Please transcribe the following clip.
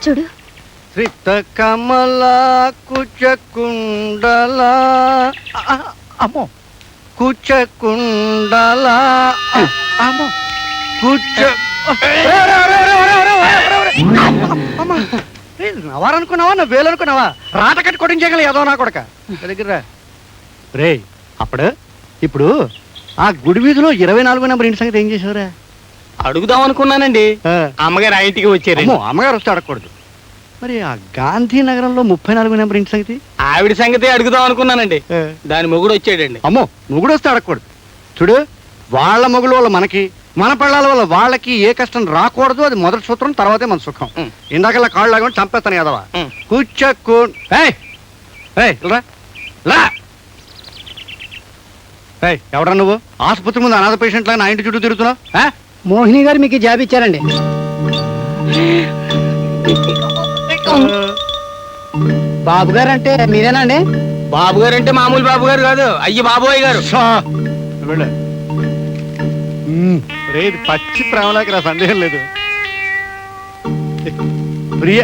చూడు. శ్రిత కమల కుచకుండల అమ్మో కుచకుండల అమ్మో కుచ నవారనుకున్నావా నా వేలనుకున్నావా రాట కట్టి కొట్టించగల ఏదో నా కొడక దగ్గర రే ఇప్పుడు ఆ గుడి వీధిలో 24 నెంబర్ ఇంటి సంగతి ఏం చేసావురా? అడుగుదాం అనుకున్నానండి. అమ్మగారు ఆ ఇంటికి వచ్చారు. అమ్మగారు వస్తే అడగకూడదు. మరి ఆ గాంధీనగరంలో 34 నెంబర్ ఇంటి సంగతి? ఆవిడ సంగతి అడుగుదాం అనుకున్నానండి. దాని మొగుడు వచ్చాడండి. అమ్మో, మొగుడు వస్తే అడగకూడదు. చూడు, వాళ్ళ మొగుడు వల్ల మనకి, మన పిల్లల వల్ల వాళ్ళకి ఏ కష్టం రాకూడదు. అది మొదటి సూత్రం, తర్వాతే మన సుఖం. ఇందాకల్లా కాళ్ళు లాగా చంపేస్తాను కదవా. కూర్చోకు ఎవడా నువ్వు? ఆసుపత్రి ముందు అనాథ పేషెంట్ లాగా నా ఇంటి చుట్టూ తిరుగుతున్నావు. మోహిని గారు మీకు జాబ్ ఇచ్చారండి. బాబు గారు అంటే మీరేనండి? బాబు గారు అంటే మామూలు బాబు గారు కాదు, అయ్యి బాబోయ్ గారు. పచ్చి ప్రేమలాకి నా సందేహం లేదు. ప్రియ